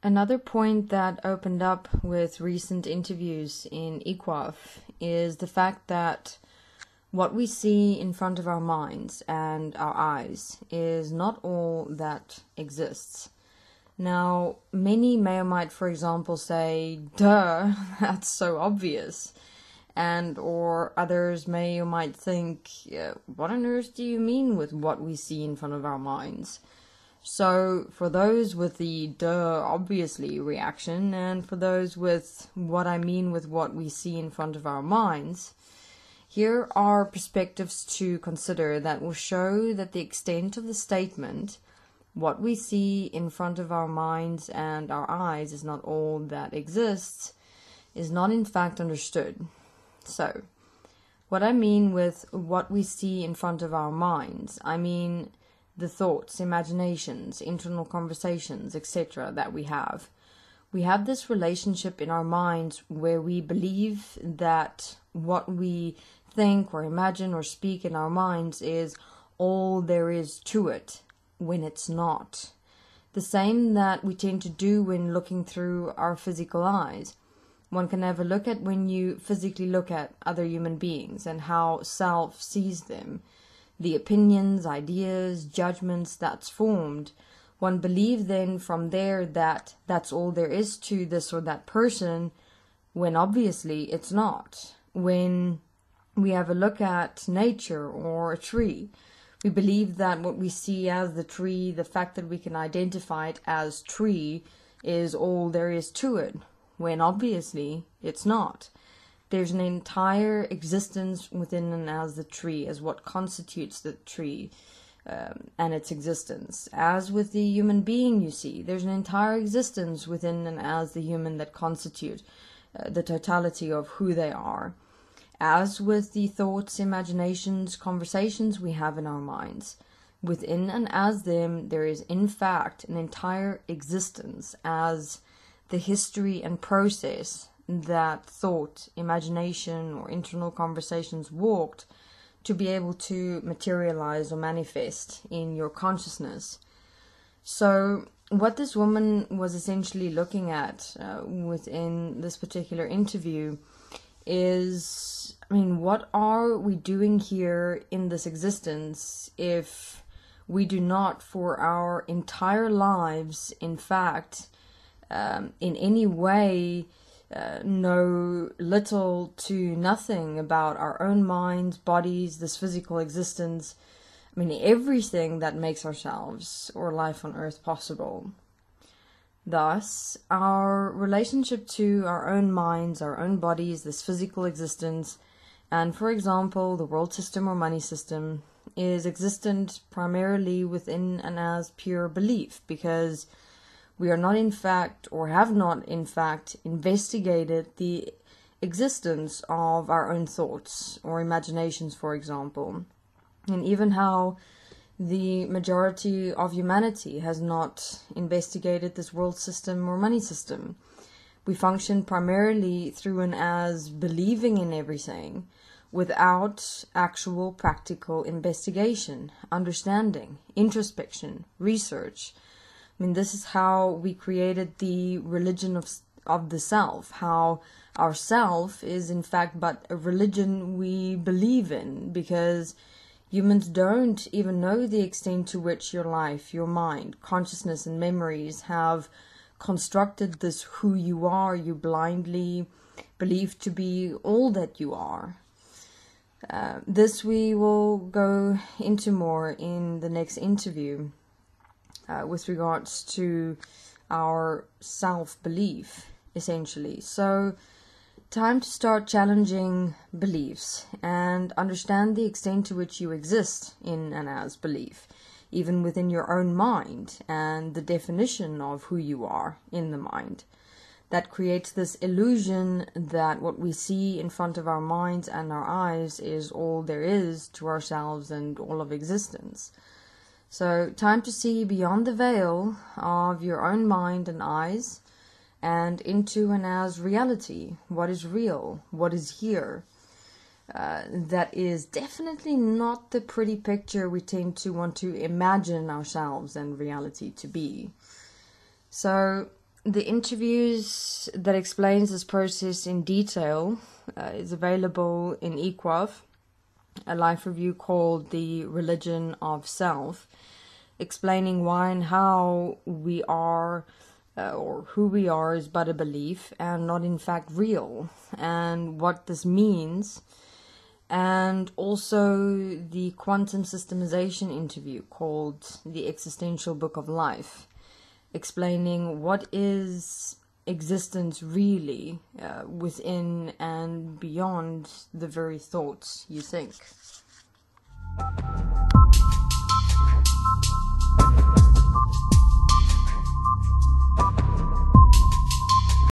Another point that opened up with recent interviews in EQAFE is the fact that what we see in front of our minds and our eyes is not all that exists. Now, many may or might, for example, say, duh, that's so obvious. And or others may or might think, what on earth do you mean with what we see in front of our minds? So, for those with the duh, obviously reaction, and for those with what I mean with what we see in front of our minds, here are perspectives to consider that will show that the extent of the statement, what we see in front of our minds and our eyes is not all that exists, is not in fact understood. So, what I mean with what we see in front of our minds, I mean the thoughts, imaginations, internal conversations, etc. that we have. We have this relationship in our minds where we believe that what we think or imagine or speak in our minds is all there is to it, when it's not. The same that we tend to do when looking through our physical eyes. One can have a look at when you physically look at other human beings and how self sees them. The opinions, ideas, judgments that's formed. One believes then from there that that's all there is to this or that person, when obviously it's not. When we have a look at nature or a tree, we believe that what we see as the tree, the fact that we can identify it as tree, is all there is to it, when obviously it's not. There's an entire existence within and as the tree, as what constitutes the tree and its existence. As with the human being, you see, there's an entire existence within and as the human that constitute the totality of who they are. As with the thoughts, imaginations, conversations we have in our minds, within and as them, there is in fact an entire existence as the history and process that thought, imagination, or internal conversations walked to be able to materialize or manifest in your consciousness. So what this woman was essentially looking at within this particular interview is, what are we doing here in this existence if we do not for our entire lives, in fact, in any way know little to nothing about our own minds, bodies, this physical existence, everything that makes ourselves or life on earth possible. Thus, our relationship to our own minds, our own bodies, this physical existence, and for example, the world system or money system, is existent primarily within and as pure belief, because we are not in fact, or have not in fact, investigated the existence of our own thoughts or imaginations, for example. And even how the majority of humanity has not investigated this world system or money system. We function primarily through and as believing in everything without actual practical investigation, understanding, introspection, research. This is how we created the religion of the self, how our self is in fact but a religion we believe in, because humans don't even know the extent to which your life, your mind, consciousness and memories have constructed this who you are, you blindly believe to be all that you are. This we will go into more in the next interview. With regards to our self-belief, essentially. So, time to start challenging beliefs and understand the extent to which you exist in and as belief, even within your own mind, and the definition of who you are in the mind. That creates this illusion that what we see in front of our minds and our eyes is all there is to ourselves and all of existence. So, time to see beyond the veil of your own mind and eyes and into and as reality. What is real? What is here? that is definitely not the pretty picture we tend to want to imagine ourselves and reality to be. So the interviews that explains this process in detail is available in EQAFE, a life review called The Religion of Self, explaining why and how we are or who we are is but a belief and not in fact real, and what this means. And also the quantum systemization interview called The Existential Book of Life, explaining what is existence really within and beyond the very thoughts you think.